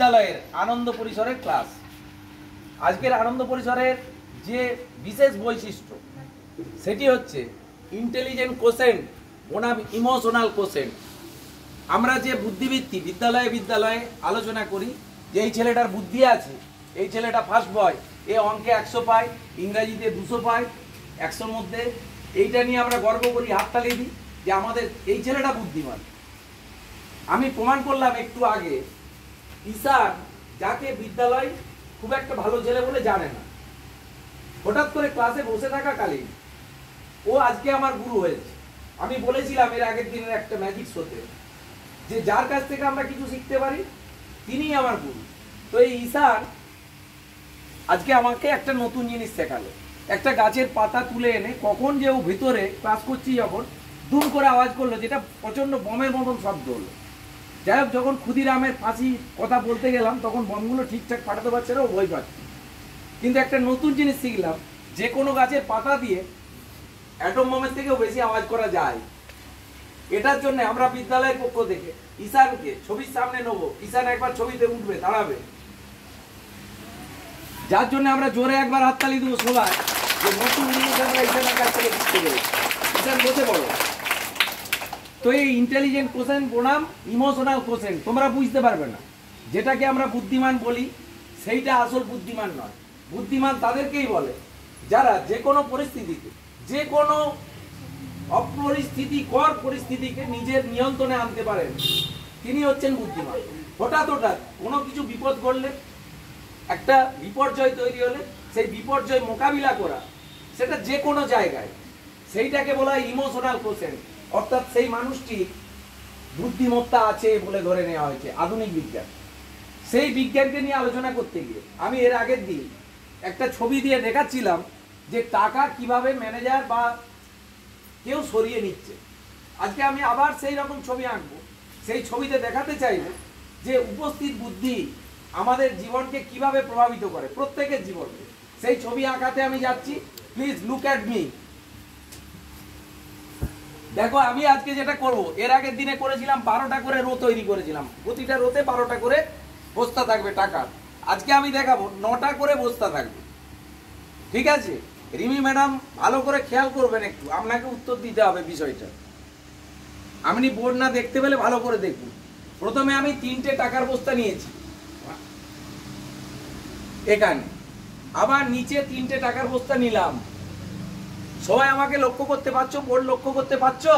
বিদ্যালয়ের আনন্দ পরিসরের ক্লাস। আজকের আনন্দ পরিসরের যে বিশেষ বৈশিষ্ট্য সেটি হচ্ছে ইন্টেলিজেন্ট কোশেন্ট বনাম ইমোশনাল কোশেন্ট। আমরা যে বুদ্ধিবৃত্তি বিদ্যালয়ে বিদ্যালয়ে আলোচনা করি যে এই ছেলেটার বুদ্ধি আছে, এই ছেলেটা ফার্স্ট বয়, এ অঙ্কে 100 পায়, ইংরাজিতে 200 পায় 100-র মধ্যে, এইটা নিয়ে আমরা গর্ব করি, হাততালি দিই যে আমাদের এই ছেলেটা বুদ্ধিমান। আমি প্রমাণ করলাম একটু আগে, ঈশান যাকে বিদ্যালয় খুব একটা ভালো ছেলে বলে জানে না, হঠাৎ করে ক্লাসে বসে থাকাকালীন ও আজকে আমার গুরু হয়েছে। আমি বলেছিলাম এর আগের দিনের একটা ম্যাজিক শোতে যে যার কাছ থেকে আমরা কিছু শিখতে পারি তিনিই আমার গুরু। তো এই ঈশান আজকে আমাকে একটা নতুন জিনিস শেখালো। একটা গাছের পাতা তুলে এনে কখন যে ও ভিতরে ক্লাস করছি যখন দুম করে আওয়াজ করলো, যেটা প্রচন্ড বমের মতন শব্দ হলো। যাই হোক, যখন ক্ষুদিরামের ফাঁসি কথা বলতে গেলাম তখন বমগুলো ঠিকঠাক ফাটাতে পারছে না, ও ভয় পাচ্ছে। কিন্তু একটা নতুন জিনিস শিখলাম, যে কোনো গাছের পাতা দিয়ে অ্যাটম বোমের থেকেও বেশি আওয়াজ করা যায়। এটার জন্য আমরা বিদ্যালয়ের পক্ষ থেকে ঈশানকে ছবির সামনে নেবো। ঈশান একবার ছবিতে উঠবে, দাঁড়াবে, যার জন্য আমরা জোরে একবার হাততালি দেবো সবাই, যে নতুন জিনিস আমরা ঈশানের কাছ থেকে শিখতে পেরেছি। ঈশান বসে পড়ো। তো এই ইন্টেলিজেন্ট কোশেন্ট বনাম ইমোশনাল কোশেন্ট তোমরা বুঝতে পারবে না। যেটাকে আমরা বুদ্ধিমান বলি সেইটা আসল বুদ্ধিমান নয়। বুদ্ধিমান তাদেরকেই বলে যারা যে কোনো পরিস্থিতিতে, যে কোনো অপরিস্থিতিকর পরিস্থিতিকে নিজের নিয়ন্ত্রণে আনতে পারেন, তিনি হচ্ছেন বুদ্ধিমান। হঠাৎ হঠাৎ কোনো কিছু বিপদ ঘটলে, একটা বিপর্যয় তৈরি হলে সেই বিপর্যয় মোকাবিলা করা, সেটা যে কোনো জায়গায়, সেইটাকে বলা হয় ইমোশনাল কোশেন্ট। অর্থাৎ সেই মানুষটি বুদ্ধিমত্তা আছে বলে ধরে নেওয়া হয়েছে আধুনিক বিজ্ঞান। সেই বিজ্ঞানকে নিয়ে আলোচনা করতে গিয়ে আমি এর আগের দিন একটা ছবি দিয়ে দেখাচ্ছিলাম যে টাকা কিভাবে ম্যানেজার বা কেউ সরিয়ে নিচ্ছে। আজকে আমি আবার সেই রকম ছবি আঁকবো। সেই ছবিতে দেখাতে চাইব যে উপস্থিত বুদ্ধি আমাদের জীবনকে কিভাবে প্রভাবিত করে, প্রত্যেকের জীবনকে। সেই ছবি আঁকাতে আমি যাচ্ছি। Please look at me. দেখো, আমি আজকে যেটা করব, এর আগের দিনে করেছিলাম 12টা করে রো তৈরি করেছিলাম, প্রতিটা রোতে 12টা করে বস্তা থাকবে টাকার। আজকে আমি দেখাবো 9টা করে বস্তা থাকবে। ঠিক আছে রিমি ম্যাডাম, ভালো করে খেয়াল করবেন, একটু আপনাকে উত্তর দিতে হবে বিষয়টা। আপনি বোর্ড না দেখতে পেলে ভালো করে দেখুন। প্রথমে আমি 3টে টাকার বস্তা নিয়েছি এখানে, আবার নিচে 3টে টাকার বস্তা নিলাম। সবাই আমাকে লক্ষ্য করতে পারছো? বোর্ড লক্ষ্য করতে পারছো?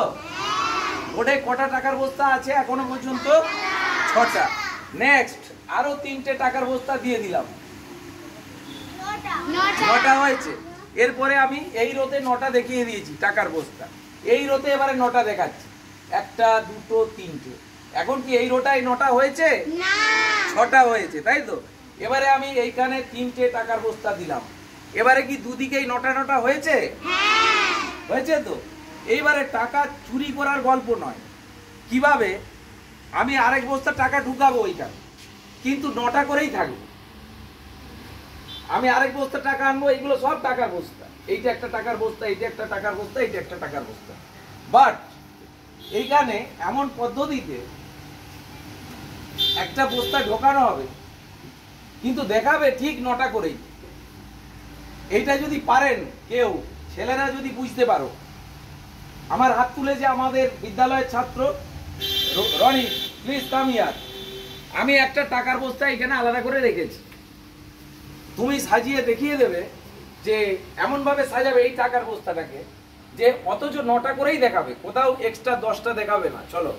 বোর্ডে কটা টাকার বস্তা আছে এখনো পর্যন্ত? 6টা। নেক্সট আরো 3টে টাকার বস্তা দিয়ে দিলাম, 9টা হয়েছে। এরপরে আমি এই রোতে 9টা দেখিয়ে দিয়েছি টাকার বস্তা। এই রোতে এবারে 9টা দেখাচ্ছি, 1টা 2টো 3টে। এখন কি এই রোটায় 9টা হয়েছে? 6টা হয়েছে, তাই তো? এবারে আমি এইখানে 3টে টাকার বস্তা দিলাম। এবারে কি দুদিকেই 9টা হয়েছে? হয়েছে তো? এইবারে টাকা চুরি করার গল্প নয়, কিভাবে আমি আরেক বস্তা টাকা ঢুকাবো ওইখানে, কিন্তু 9টা করেই থাকবে। আমি আরেক বস্তা টাকা আনবো, এইগুলো সব টাকার বস্তা। এইটা একটা টাকার বস্তা, এইটা একটা টাকার বস্তা, এইটা একটা টাকার বস্তা। বাট এইখানে এমন পদ্ধতিতে একটা বস্তা ঢোকানো হবে, কিন্তু দেখাবে ঠিক 9টা করেই। এইটা যদি পারেন কেউ, ছেলেরা যদি বুঝতে পারো, আমার হাত তুলে যে আমাদের বিদ্যালয়ের ছাত্র রনি, প্লিজ কাম হিয়ার। আমি একটা টাকার বস্তা এখানে আলাদা করে রেখেছি। তুমি সাজিয়ে দেখিয়ে দেবে যে এমন ভাবে সাজাবে এই টাকার বস্তাটাকে যে অথচ 9টা করেই দেখাবে, কোথাও এক্সট্রা 10টা দেখাবে না। চলো।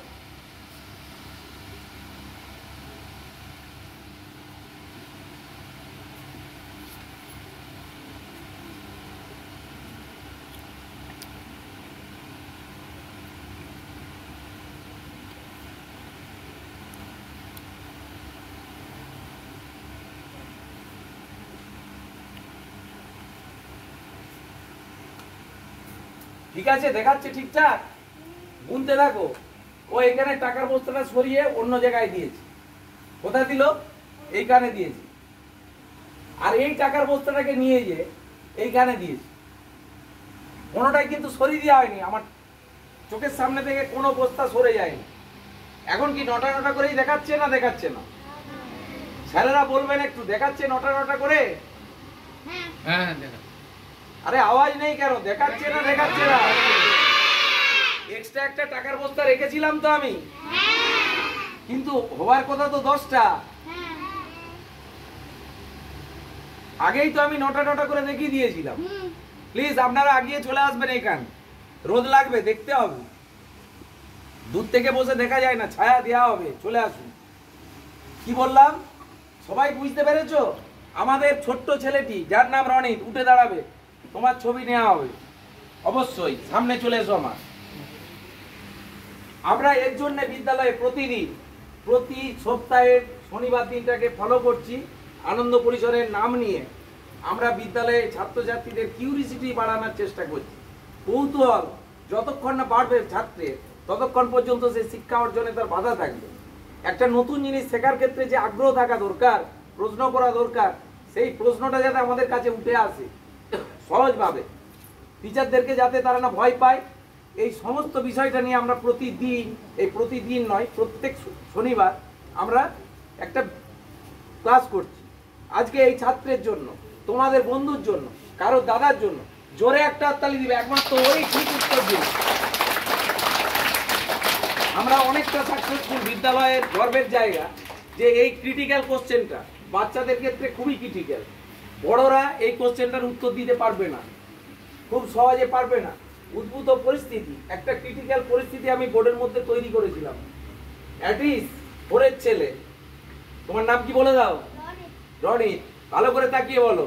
ঠিক আছে, দেখাচ্ছে ঠিকঠাক, গুনতে থাকো। ও এখানে টাকার বস্তাটা সরিয়ে অন্য জায়গায় দিয়েছে। কোথায় দিল? এইখানে দিয়েছে। আর এই টাকার বস্তাটাকে নিয়ে গিয়ে এইখানে দিয়েছে। কোনোটাই কিন্তু সরিয়ে দেওয়া হয়নি, আমার চোখের সামনে থেকে কোনো বস্তা সরে যায়নি। এখন কি 9টা করেই দেখাচ্ছে না? দেখাচ্ছে না। ছেলেরা বলবেন একটু দেখাচ্ছে নটা নটা করে। হ্যাঁ আরে আওয়াজ নেই কেন? দেখাচ্ছে না দেখাচ্ছে না? এক্সট্রা একটা টাকার বস্তা রেখেছিলাম তো আমি, কিন্তু হওয়ার কথা তো 10টা। আগেই তো আমি নটা নটা করে দেখিয়ে দিয়েছিলাম। প্লিজ আপনারা আগিয়ে চলে আসবেন, এইখান রোদ লাগবে, দেখতে হবে, দূর থেকে বসে দেখা যায় না, ছায়া দেওয়া হবে, চলে আসুন। কি বললাম সবাই বুঝতে পেরেছো? আমাদের ছোট্ট ছেলেটি যার নাম রনিত উঠে দাঁড়াবে, তোমার ছবি নেওয়া হবে, অবশ্যই সামনে চলে এসো। আমরা এর জন্য বিদ্যালয়ে প্রতিদিন প্রতি সপ্তাহের শনিবার দিনটাকে ফলো করছি। আনন্দ পরিসরের নাম নিয়ে আমরা বিদ্যালয়ে ছাত্রছাত্রীদের কিউরিসিটি বাড়ানোর চেষ্টা করছি। কৌতূহল যতক্ষণ না বাড়বে ছাত্রের, ততক্ষণ পর্যন্ত সে শিক্ষা অর্জনে তার বাধা থাকবে। একটা নতুন জিনিস শেখার ক্ষেত্রে যে আগ্রহ থাকা দরকার, প্রশ্ন করা দরকার, সেই প্রশ্নটা যাতে আমাদের কাছে উঠে আসে সহজভাবে, টিচারদেরকে যাতে তারা না ভয় পায়, এই সমস্ত বিষয়টা নিয়ে আমরা প্রতিদিন, এই প্রতিদিন নয় প্রত্যেক শনিবার আমরা একটা ক্লাস করছি। আজকে এই ছাত্রের জন্য, তোমাদের বন্ধুর জন্য, কারো দাদার জন্য জোরে একটা হাততালি দিবে, একমাত্র ওই ঠিক উত্তর দিবে। আমরা অনেকটা সাকসেসফুল, বিদ্যালয়ের গর্বের জায়গা যে এই ক্রিটিক্যাল কোশ্চেনটা বাচ্চাদের ক্ষেত্রে খুবই ক্রিটিক্যাল। বড়রা এই কোশ্চেনটার উত্তর দিতে পারবে না, খুব সহজে পারবে না। উদ্ভূত পরিস্থিতি, একটা ক্রিটিক্যাল পরিস্থিতি আমি বোর্ডের মধ্যে তৈরি করেছিলাম। অ্যাটিস 4-এর ছেলে, তোমার নাম কি বলে দাও? রনিত। ভালো করে তাকিয়ে বলো।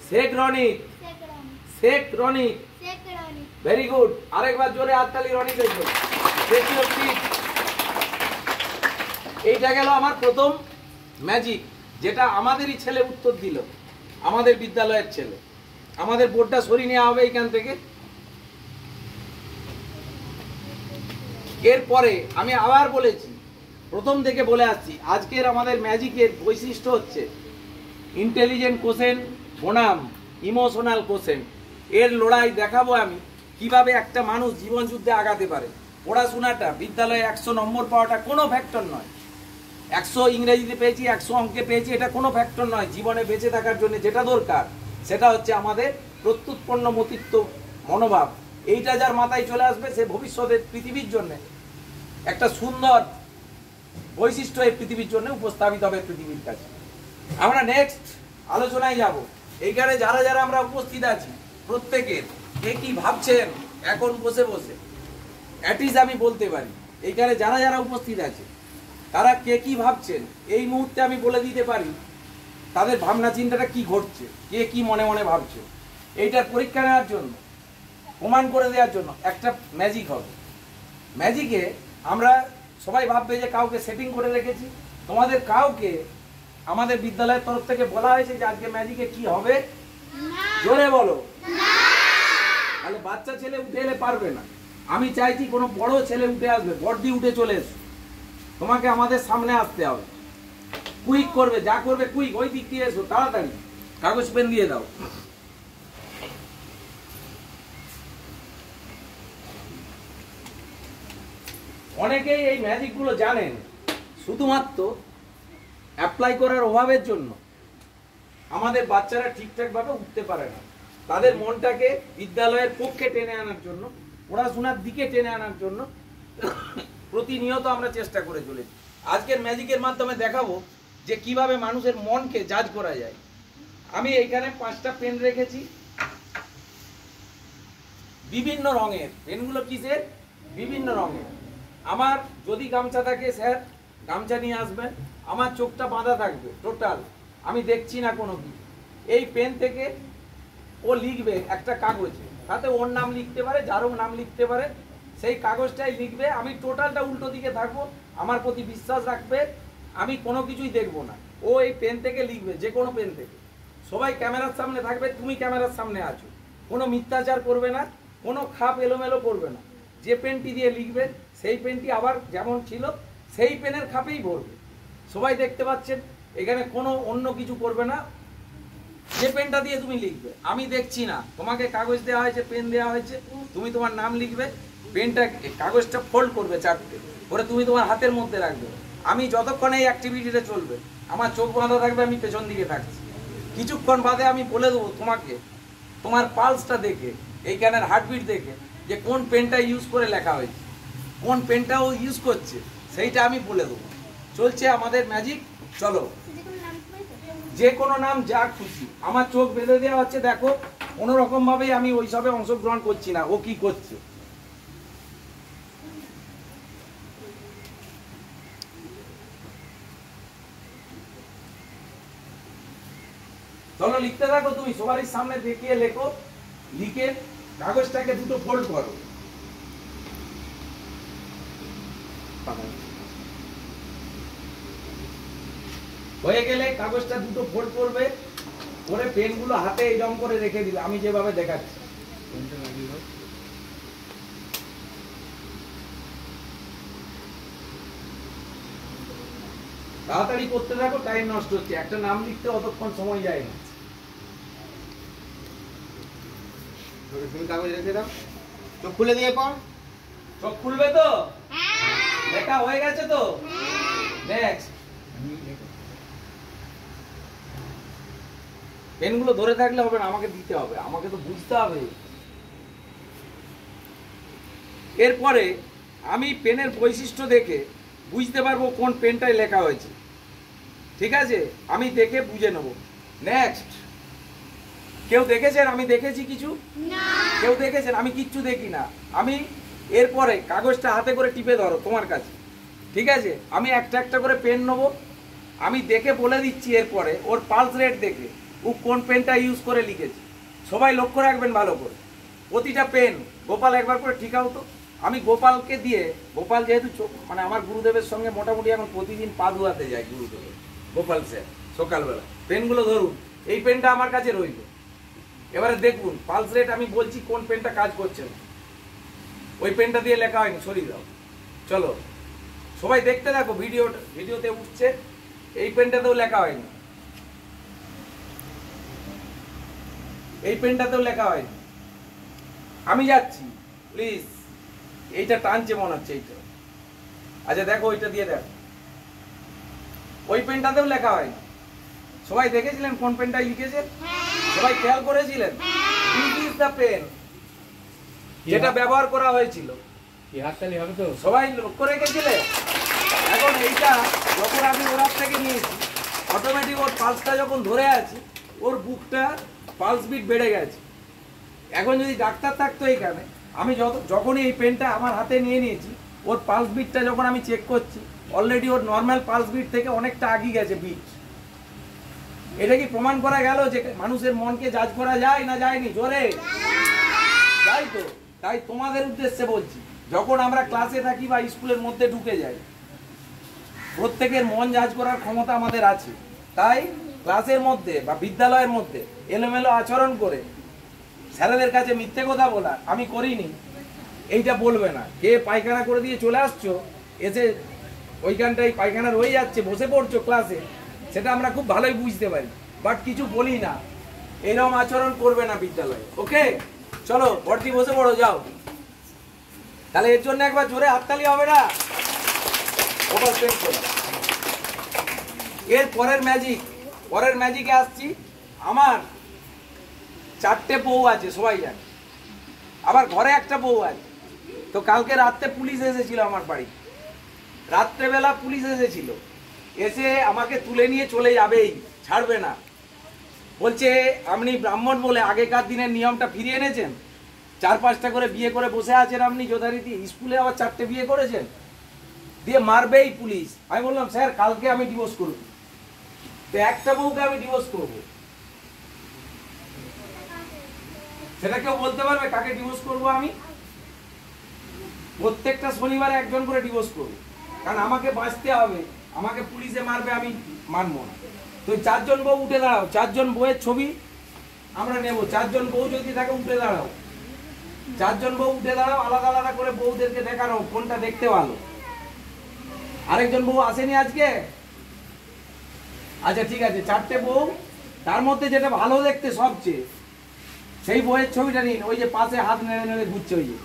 শেখ রনিত। শেখ রনিত। Very good. আরেকবার জোরে হাততালি রনিত হয়েছে। এইটা গেল আমার প্রথম ম্যাজিক, যেটা আমাদেরই ছেলে উত্তর দিল, আমাদের বিদ্যালয়ের ছেলে। আমাদের বোর্ডটা সরিয়ে নেওয়া হবে এখান থেকে। এরপরে আমি আবার বলেছি, প্রথম থেকে বলে আসছি, আজকের আমাদের ম্যাজিকের বৈশিষ্ট্য হচ্ছে ইন্টেলিজেন্ট কোশ্চেন বনাম ইমোশনাল কোশ্চেন। এর লড়াই দেখাবো আমি কিভাবে একটা মানুষ জীবন যুদ্ধে আগাতে পারে। পড়াশোনাটা, বিদ্যালয়ে 100 নম্বর পাওয়াটা কোনো ফ্যাক্টর নয়। 100 ইংরেজিতে পেয়েছি, 100 অঙ্কে পেয়েছি, এটা কোনো ফ্যাক্টর নয়। জীবনে বেঁচে থাকার জন্য যেটা দরকার সেটা হচ্ছে আমাদের প্রত্যুৎপন্ন মতিত্ব মনোভাব। এইটা যার মাথায় চলে আসবে, সে ভবিষ্যতের পৃথিবীর জন্য একটা সুন্দর বৈশিষ্ট্য এই পৃথিবীর জন্য উপস্থাপিত হবে পৃথিবীর কাছে। আমরা নেক্সট আলোচনায় যাব। এইখানে যারা যারা আমরা উপস্থিত আছি, প্রত্যেকের কে কি ভাবছেন এখন বসে বসে, অ্যাটলিস্ট আমি বলতে পারি এইখানে যারা যারা উপস্থিত আছে তারা কে কি ভাবছেন এই মুহূর্তে আমি বলে দিতে পারি তাদের ভাবনা চিন্তাটা কি ঘটছে, কে কি মনে মনে ভাবছে। এইটার পরীক্ষা নেওয়ার জন্য, প্রমাণ করে দেওয়ার জন্য একটা ম্যাজিক হবে। ম্যাজিকে আমরা সবাই ভাববে যে কাউকে সেটিং করে রেখেছি। তোমাদের কাউকে আমাদের বিদ্যালয়ের তরফ থেকে বলা হয়েছে যে আজকে ম্যাজিকে কি হবে? জোরে বলো। তাহলে বাচ্চা ছেলে উঠে এলে পারবে না। আমি চাইছি কোনো বড় ছেলে উঠে আসবে, বর্দি উঠে চলে এসো, তোমাকে আমাদের সামনে আসতে হবে। কুইক করবে, যা করবে কুইক, ওই দিক দিয়ে এসো তাড়াতাড়ি, কাগজ পেন দিয়ে দাও। অনেকেই এই ম্যাজিক গুলো জানেন, শুধুমাত্র অ্যাপ্লাই করার অভাবের জন্য আমাদের বাচ্চারা ঠিকঠাক ভাবে উঠতে পারে না। তাদের মনটাকে বিদ্যালয়ের পক্ষে টেনে আনার জন্য, পড়াশোনার দিকে টেনে আনার জন্য প্রতিনিয়ত আমরা চেষ্টা করে চলেছি। আজকের ম্যাজিকের মাধ্যমে দেখাবো যে কিভাবে মানুষের মনকে জাজ করা যায়। আমি এইখানে 5টা পেন রেখেছি, বিভিন্ন রঙের পেনগুলো। কিসের? বিভিন্ন রঙের। আমার যদি গামছা থাকে, স্যার গামছা নিয়ে আসবেন। আমার চোখটা বাঁধা থাকবে টোটাল, আমি দেখছি না কোনো কিছু। এই পেন থেকে ও লিখবে একটা কাগজে, তাতে ওর নাম লিখতে পারে, যারও নাম লিখতে পারে, সেই কাগজটাই লিখবে। আমি টোটালটা উল্টো দিকে থাকবো, আমার প্রতি বিশ্বাস রাখবে, আমি কোনো কিছুই দেখবো না। ও এই পেন থেকে লিখবে, যে কোনো পেন থেকে। সবাই ক্যামেরার সামনে থাকবে, তুমি ক্যামেরার সামনে আছো, কোনো মিথ্যাচার করবে না, কোনো খাপ এলোমেলো করবে না। যে পেনটি দিয়ে লিখবে সেই পেনটি আবার যেমন ছিল সেই পেনের খাপেই ভরবে। সবাই দেখতে পাচ্ছেন, এখানে কোনো অন্য কিছু করবে না। যে পেনটা দিয়ে তুমি লিখবে, আমি দেখছি না, তোমাকে কাগজ দেওয়া হয়েছে, পেন দেওয়া হয়েছে, তুমি তোমার নাম লিখবে। পেনটা, কাগজটা ফোল্ড করবে 4টে করে, তুমি তোমার হাতের মধ্যে রাখবে। আমি যতক্ষণ এই অ্যাক্টিভিটিটা চলবে আমার চোখ বাঁধা থাকবে, আমি পেছন দিকে থাকছি। কিছুক্ষণ বাদে আমি বলে দেবো তোমাকে, তোমার পালসটা দেখে, এইখানের হার্টবিট দেখে, যে কোন পেনটা ইউজ করে লেখা হয়েছে, কোন পেনটা ও ইউজ করছে, সেইটা আমি বলে দেবো। চলছে আমাদের ম্যাজিক। চলো, যে কোনো নাম যা খুশি, আমার চোখ বেঁধে দেওয়া হচ্ছে। দেখো, কোনো রকম ভাবেই আমি ওইসবে অংশগ্রহণ করছি না। ও কি করছে? চলো লিখতে থাকো, তুমি সবারই সামনে দেখিয়ে লেখো। লিখে কাগজটাকে দুটো ফোল্ড করো। হয়ে গেলে কাগজটা দুটো ফোল্ড করবে, করে পেনগুলো হাতে এরকম করে রেখে দিবে, আমি যেভাবে দেখাচ্ছি। তাড়াতাড়ি করতে থাকো, টাইম নষ্ট হচ্ছে। একটা নাম লিখতে অতক্ষণ সময় যায় না। কাগজ রেখে দাও, চোখ খুলে দিয়ে পর। চোখ খুলবে তো? লেখা হয়ে গেছে তো? নেক্সট। পেনগুলো ধরে থাকলে হবে না, আমাকে দিতে হবে, আমাকে তো বুঝতে হবে। এরপরে আমি পেনের বৈশিষ্ট্য দেখে বুঝতে পারবো কোন পেনটায় লেখা হয়েছে। ঠিক আছে, আমি দেখে বুঝে নেব। নেক্সট। কেউ দেখেছেন আমি দেখেছি কিছু? কেউ দেখেছেন? আমি কিচ্ছু দেখি না। আমি এরপরে কাগজটা হাতে করে টিপে ধরো তোমার কাছে। ঠিক আছে, আমি একটা একটা করে পেন নেবো, আমি দেখে বলে দিচ্ছি। এরপরে ওর পালস রেট দেখে ও কোন পেনটা ইউজ করে লিখেছে। সবাই লক্ষ্য রাখবেন ভালো করে। প্রতিটা পেন গোপাল একবার করে ঠিকাও তো। আমি গোপালকে দিয়ে, গোপাল যেহেতু মানে আমার গুরুদেবের সঙ্গে মোটামুটি এখন প্রতিদিন পা ধোয়াতে যায় গুরুদেবের, গোপাল স্যার সকালবেলা। পেনগুলো ধরুন, এই পেনটা আমার কাছে রইল। এবারে দেখুন পালস রেট আমি বলছি কোন পেনটা কাজ করছে না। ওই পেনটা দিয়ে লেখা হয়নি, সরিয়ে দাও। চলো সবাই দেখতে থাকো, ভিডিওতে উঠছে। এই পেনটাতেও লেখা হয়নি, এই পেনটাতেও লেখা হয়নি। আমি যাচ্ছি, প্লিজ। এইটা টানছে মনে হচ্ছে, এইটা। আচ্ছা দেখো, ওইটা দিয়ে দেখো। ওই পেনটাতেও লেখা হয়নি। সবাই দেখেছিলেন কোন পেনটাই লিখেছেন? সবাই খেয়াল করেছিলেন? দিস ইজ দ্য পেন যেটা ব্যবহার করা হয়েছিল। সবাই লক্ষ্য রেখেছিলেন? এখন এইটা যখন আমি ওর হাত থেকে নিয়েছি, অটোমেটিক ওর পালসটা যখন ধরে আছে, ওর বুকটা পালস বিট বেড়ে গেছে। এখন যদি ডাক্তার থাকতো এইখানে, আমি যখনই এই পেনটা আমার হাতে নিয়ে নিয়েছি, ওর পালস বিটটা যখন আমি চেক করছি, অলরেডি ওর নর্মাল পালস বিট থেকে অনেকটা আগিয়ে গেছে বিট। এটা কি প্রমাণ করা গেল যে মানুষের মনকে জাজ করা যায় না যায়নি? জোরে যাই তো। তাই তোমাদের উদ্দেশ্যে বলছি, যখন আমরা ক্লাসে থাকি বা স্কুলের মধ্যে ঢুকে যাই, প্রত্যেকের মন জাজ করার ক্ষমতা আমাদের আছে। তাই ক্লাসের মধ্যে বা বিদ্যালয়ের মধ্যে এলোমেলো আচরণ করে স্যারেদের কাছে মিথ্যে কথা বলা আমি করিনি, এইটা বলবে না। কে পায়খানা করে দিয়ে চলে আসছো, এসে ওইখানটাই পায়খানা রয়ে যাচ্ছে, বসে পড়ছো ক্লাসে, সেটা আমরা খুব ভালোই বুঝতে পারি, বাট কিছু বলি না। এরকম আচরণ করবে না বিদ্যালয়ে, ওকে? চলো ভর্তি, বসে পড়ো, যাও। তাহলে এর জন্য একবার জোরে হাততালি হবে না? এর পরের ম্যাজিকে আসছি। আমার 4টে বউ আছে, সবাই জানে। আবার ঘরে একটা বউ আছে। তো কালকে রাত্রে পুলিশ এসেছিল আমার বাড়ি, রাত্রেবেলা পুলিশ এসেছিল। এসে আমাকে তুলে নিয়ে চলে যাবেই, ছাড়বে না। বলছে আপনি ব্রাহ্মণ বলে আগেকার দিনের নিয়মটা ফিরিয়ে এনেছেন, 4-5টা করে বিয়ে করে বসে আছেন আপনি যথারীতি, স্কুলে আবার 4টে বিয়ে করেছেন, দিয়ে মারবেই পুলিশ। আমি বললাম স্যার কালকে আমি ডিভোর্স করব, তো একটা বউকে আমি ডিভোর্স করব। সেটা কেউ বলতে পারবে কাকে ডিভোর্স করব? আমি প্রত্যেকটা শনিবারে একজন করে ডিভোর্স করব, কারণ আমাকে বাঁচতে হবে। আমাকে পুলিশে মারবে, আমি মানব না। তো 4 জন বউ উঠে দাঁড়াও, 4 জন বউয়ের ছবি আমরা নেব। 4 জন বউ যদি থাকে উঠে দাঁড়াও, 4 জন বউ উঠে দাঁড়াও। আলাদা আলাদা করে বউদেরকে দেখানো কোনটা দেখতে ভালো। আরেকজন বউ আসেনি আজকে? আচ্ছা ঠিক আছে, 4টে বউ, তার মধ্যে যেটা ভালো দেখতে সবচেয়ে, সেই বউয়ের ছবিটা নিন। ওই যে পাশে হাত নেড়ে নেড়ে ঘুরছে, ওই যে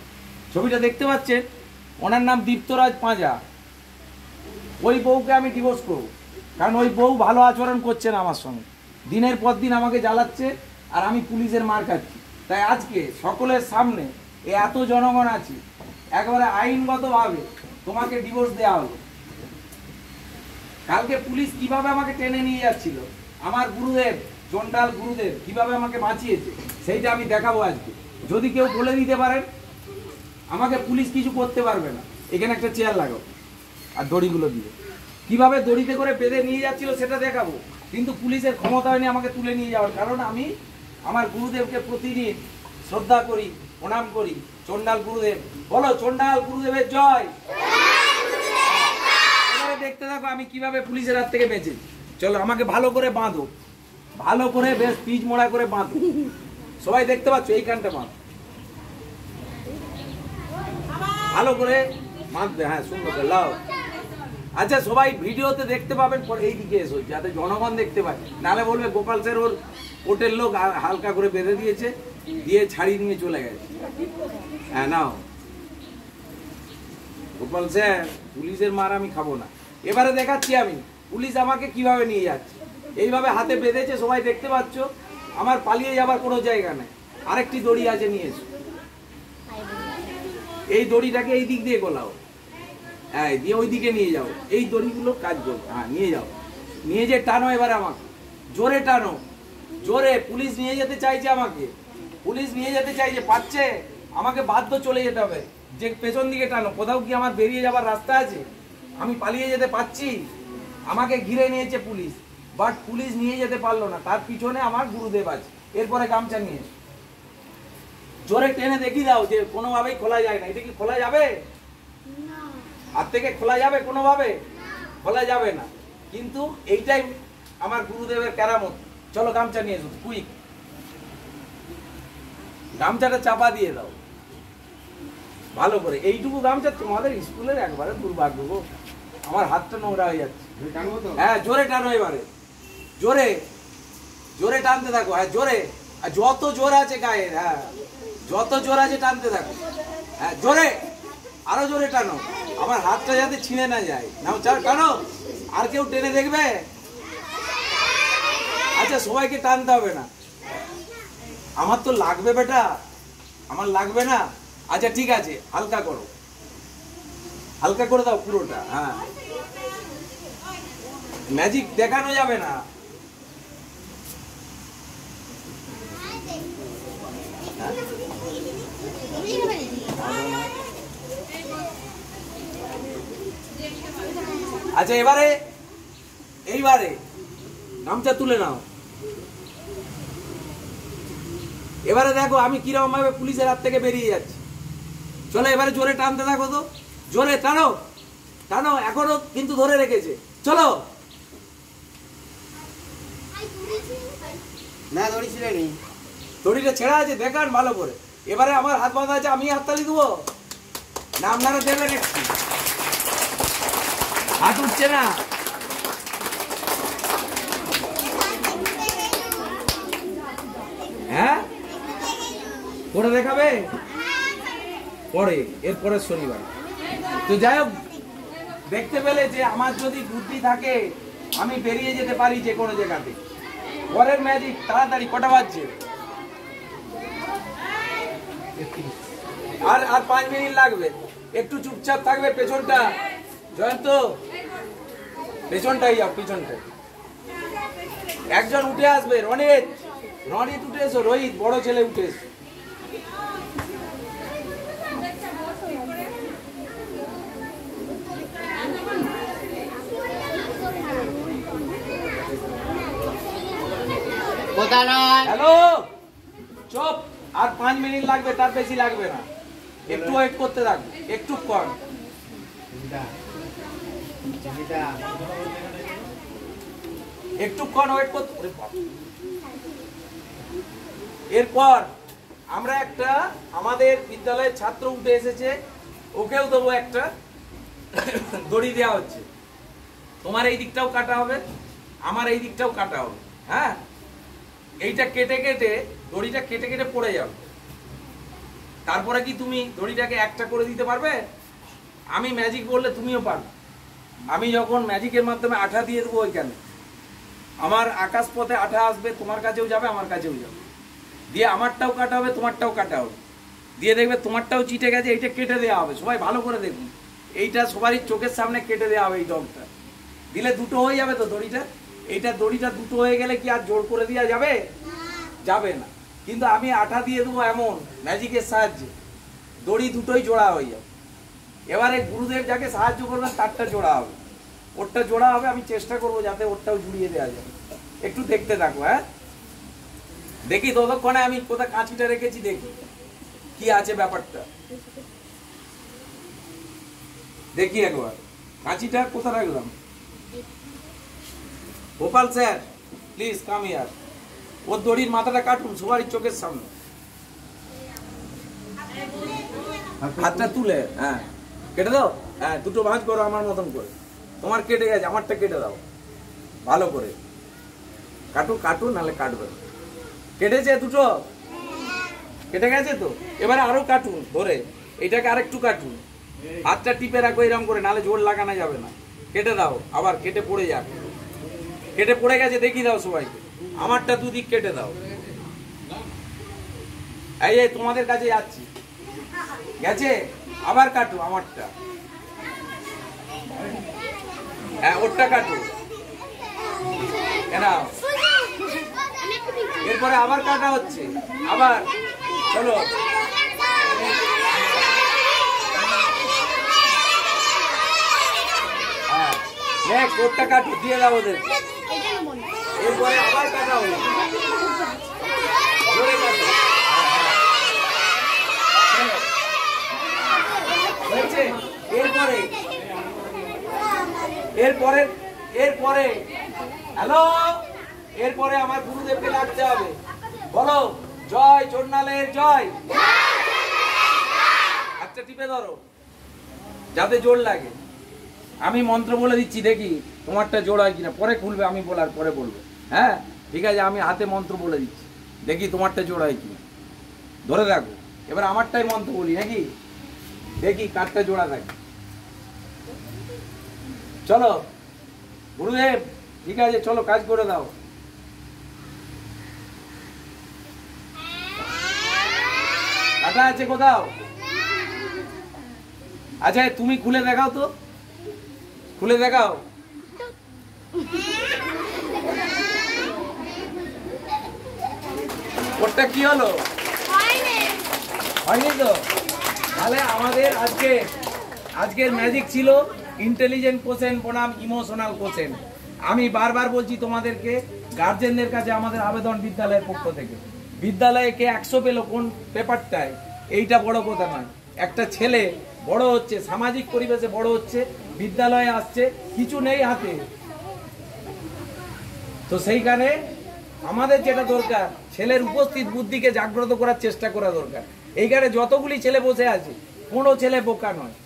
ছবিটা দেখতে পাচ্ছেন, ওনার নাম দীপ্তরাজ পাঁজা। ওই বউকে আমি ডিভোর্স করব। কারণ ওই বউ ভালো আচরণ করছে না আমার সঙ্গে, দিনের পর দিন আমাকে জ্বালাচ্ছে আর আমি পুলিশের মার খাচ্ছি। তাই আজকে সকলের সামনে এত জনগণ আছে, একবারে আইনগতভাবে তোমাকে ডিভোর্স দেওয়া হলো। কালকে পুলিশ কিভাবে আমাকে টেনে নিয়ে যাচ্ছিল, আমার গুরুদেব চন্ডাল গুরুদেব কিভাবে আমাকে বাঁচিয়েছে সেইটা আমি দেখাবো আজকে। যদি কেউ বলে দিতে পারেন আমাকে পুলিশ কিছু করতে পারবে না, এখানে একটা চেয়ার লাগাও আর দড়িগুলো দিয়ে কিভাবে দড়িতে করে বেঁধে নিয়ে যাচ্ছিল সেটা দেখাবো। কিন্তু পুলিশের ক্ষমতা হয়নি আমাকে তুলে নিয়ে যাওয়ার, কারণ আমি আমার গুরুদেবকে প্রতিদিন শ্রদ্ধা করি, প্রণাম করি। চন্ডাল গুরুদেব, বলো চন্ডাল গুরুদেবের জয়। এবারে দেখতে থাকো আমি কিভাবে পুলিশের হাত থেকে বেঁচে। চলো আমাকে ভালো করে বাঁধো, ভালো করে বেশ পিচ মোড়া করে বাঁধো। সবাই দেখতে পাচ্ছ এইখানটা বাঁধো, ভালো করে বাঁধবে। হ্যাঁ সুন্দর করে লাও। আচ্ছা সবাই ভিডিওতে দেখতে পাবেন, পরে এইদিকে এসো যাতে জনগণ দেখতে পায়, নাহলে বলবে গোপাল স্যার ওর কোর্টের লোক হালকা করে বেঁধে দিয়েছে, দিয়ে ছাড়িয়ে নিয়ে চলে গেছে। হ্যাঁ নাও গোপাল স্যার, পুলিশের মার আমি খাবো না। এবারে দেখাচ্ছি আমি পুলিশ আমাকে কিভাবে নিয়ে যাচ্ছে। এইভাবে হাতে বেঁধেছে, সবাই দেখতে পাচ্ছ। আমার পালিয়ে যাবার কোনো জায়গা নেই। আরেকটি দড়ি আছে, নিয়ে এসো। এই দড়িটাকে এই দিক দিয়ে গোলাও, হ্যাঁ দিয়ে ওই দিকে নিয়ে যাও। এই দড়িগুলো কাজ করবে, হ্যাঁ নিয়ে যাও। নিয়ে যে টানো এবারে আমাকে, জোরে টানো, জোরে। পুলিশ নিয়ে যেতে চাইছে আমাকে, পুলিশ নিয়ে যেতে চাইছে, পাচ্ছে। আমাকে বাধ্য চলে যেতে হবে, যে পেছন দিকে টানো। কোথাও কি আমার বেরিয়ে যাবার রাস্তা আছে? আমি পালিয়ে যেতে পারছি? আমাকে ঘিরে নিয়েছে পুলিশ, বাট পুলিশ নিয়ে যেতে পারলো না। তার পিছনে আমার গুরুদেব আছে। এরপরে গামছা নিয়ে জোরে টেনে দেখিয়ে দাও যে কোনোভাবেই খোলা যায় না। এটা কি খোলা যাবে? হাত থেকে খোলা যাবে? কোনোভাবে খোলা যাবে না। কিন্তু এইটাই আমার গুরুদেবের কেরামত। চলো গামছা নিয়ে এসো, কুইক। গামছাটা চাপা দিয়ে দাও ভালো করে। এইটুকু গামছা তোমাদের স্কুলের একবারে দুর্ভাগ্য গো। আমার হাতটা নোংরা হয়ে যাচ্ছে। হ্যাঁ জোরে টানো এবারে, জোরে জোরে টানতে থাকো। হ্যাঁ জোরে, আর যত জোর আছে গায়ে, হ্যাঁ যত জোর আছে টানতে থাকো। হ্যাঁ জোরে, আরো জোরে টানো। আমার হাতটা যাতে ছিঁড়ে না যায়। নাও টানো। আর কেউ টেনে দেখবে? আচ্ছা সবাইকে টানতে হবে না, আমার তো লাগবে বেটা, আমার লাগবে না। আচ্ছা ঠিক আছে, হালকা করো, হালকা করে দাও পুরোটা। হ্যাঁ ম্যাজিক দেখানো যাবে না। আচ্ছা এবারে, এইবারে গামছা তুলে নাও। এবারে দেখো আমি কিরকম ভাবে পুলিশের হাত থেকে বেরিয়ে যাচ্ছি। চলো এবারে জোরে টানতে থাকো তো, জোরে টানো, টানো। এখনো কিন্তু ধরে রেখেছে। চলো। না দড়ি ছিল নি, দড়িটা ছেঁড়া আছে, দেখান ভালো করে। এবারে আমার হাত বাঁধা আছে, আমি হাততালি দেবো না আপনারা দেবেন? একটু হাত উঠছে না। হ্যাঁ করে দেখাবে পরে, এরপরে শনিবার। তো যাই হোক, দেখতে পেলে যে আমার যদি বুদ্ধি থাকে আমি বেরিয়ে যেতে পারি যে কোনো জায়গাতে। পরের ম্যাজিক তাড়াতাড়ি। কটা বাজছে? আর 5 মিনিট লাগবে। একটু চুপচাপ থাকবে। পেছনটা জয়ন্ত, পেছনটাই যাও, পিছনটাই। একজন উঠে আসবে। রনিত, রনিত উঠে এসো। রোহিত বড় ছেলে উঠে এসো। হ্যালো, চুপ। আর 5 মিনিট লাগবে, তার বেশি লাগবে না। একটু ওয়েট করতে থাকবে, একটু কম। একটুক্ষণ ওয়েট করতে। এরপর আমরা একটা, আমাদের বিদ্যালয়ের ছাত্র উঠে এসেছে, ওকেও দেবো একটা দড়ি দেওয়া হচ্ছে। তোমার এই দিকটাও কাটা হবে, আমার এই দিকটাও কাটা হবে। হ্যাঁ এইটা কেটে কেটে, দড়িটা কেটে কেটে পড়ে যাবে। তারপরে কি তুমি দড়িটাকে একটা করে দিতে পারবে? আমি ম্যাজিক বললে তুমিও পারবে। আমি যখন ম্যাজিকের মাধ্যমে আঠা দিয়ে দেবো ওইখানে আমার আকাশ পথে আঠা আসবে, তোমার কাছেও যাবে আমার কাছেও যাবে, দিয়ে আমারটাও কাটা হবে তোমারটাও কাটা হবে, দিয়ে দেখবে তোমারটাও চিটে গেছে, এইটা কেটে দেওয়া হবে। সবাই ভালো করে দেখুন, এইটা সবারই চোখের সামনে কেটে দেওয়া হবে। এই ডগটা দিলে দুটো হয়ে যাবে তো দড়িটা, এইটা দড়িটা দুটো হয়ে গেলে কি আর জোর করে দেওয়া যাবে? যাবে না। কিন্তু আমি আঠা দিয়ে দেবো এমন ম্যাজিকের সাহায্যে দড়ি দুটোই জোড়া হয়ে যাবে। এবারে গুরুদেব যাকে সাহায্য করবেন তারটা জোড়া হবে, ওরটা জোড়া হবে। আমি চেষ্টা করবো যাতে ওরটাও জুড়িয়ে দেওয়া যায়। একটু দেখতে থাকো। হ্যাঁ, দেখি ততক্ষণে আমি কোথায় কাঁচিটা রেখেছি, দেখি কি আছে ব্যাপারটা, দেখি একবার কাঁচিটা কোথায় রাখলাম। Gopal sir please come here. ওর দড়ির মাথাটা কাটুন সবারই চোখের সামনে, হাতটা তুলে। হ্যাঁ কেটে দাও। হ্যাঁ দুটো ভাঁজ করো আমার মতন করে। তোমার কেটে গেছে, আমারটা কেটে দাও ভালো করে। কাটু কাটু নাহলে কাটবে। কেটেছে দুটো? কেটে গেছে তো? এবারে আরো কাটুন ধরে, এটাকে আরেকটু কাটুন, হাতটা টিপে রাখো এরকম করে, নাহলে জোর লাগানো যাবে না। কেটে দাও, আবার কেটে পড়ে যাক। কেটে পড়ে গেছে দেখিয়ে দাও সবাইকে। আমারটা দুদিক কেটে দাও। এই তোমাদের কাছে যাচ্ছি, গেছে? আবার কাটু আমারটা। হ্যাঁ ওরটা কাটু। কেন এরপরে আবার কাটা হচ্ছে, আবার চলো। হ্যাঁ কোটটা কাটু, দিয়ে দাও ওদের। এরপরে আবার কাটা হলো, জোরে কাটো। হয়েছে? এরপরে এরপরে এরপরে হ্যালো, এরপরে আমার গুরুদেবকে ডাকতে হবে। বলো জয় চন্ডালের জয়। হাতটা টিপে ধরো যাতে জোর লাগে। আমি মন্ত্র বলে দিচ্ছি, দেখি তোমারটা জোর হয় কিনা। পরে খুলবে, আমি বলার পরে বলবো। হ্যাঁ ঠিক আছে, আমি হাতে মন্ত্র বলে দিচ্ছি, দেখি তোমারটা জোর হয় কিনা। ধরে রাখো। এবার আমারটাই মন্ত্র বলি নাকি, দেখি কারটা জোড়া থাকে। চলো গুরুদেব, ঠিক আছে চলো কাজ করে দাও। কাটা আছে কোথাও? আচ্ছা তুমি খুলে দেখাও তো, খুলে দেখাও। ওটা কি হলো? হয়নি তো? তাহলে আমাদের আজকের ম্যাজিক ছিল ইন্টেলিজেন্ট কোশ্চেন বনাম ইমোশনাল কোশ্চেন। আমি বারবার বলছি তোমাদেরকে, গার্জেনদের কাছে আমাদের আবেদন বিদ্যালয়ের পক্ষ থেকে, বিদ্যালয়ে কে 100 পেল কোন পেপারটায়, এইটা বড় কথা নয়। একটা ছেলে বড় হচ্ছে, সামাজিক পরিবেশে বড় হচ্ছে, বিদ্যালয়ে আসছে, কিছু নেই হাতে, তো সেইখানে আমাদের যেটা দরকার, ছেলের উপস্থিত বুদ্ধিকে জাগ্রত করার চেষ্টা করা দরকার। এইখানে যতগুলি ছেলে বসে আছে, কোনো ছেলে বোকা নয়।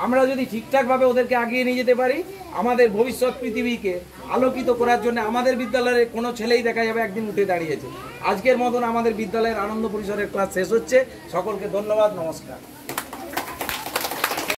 আমরা যদি ঠিকঠাকভাবে ওদেরকে আগিয়ে নিয়ে যেতে পারি, আমাদের ভবিষ্যৎ পৃথিবীকে আলোকিত করার জন্য আমাদের বিদ্যালয়ের কোনো ছেলেই দেখা যাবে একদিন উঠে দাঁড়িয়েছে। আজকের মতন আমাদের বিদ্যালয়ের আনন্দ পরিসরের ক্লাস শেষ হচ্ছে। সকলকে ধন্যবাদ, নমস্কার।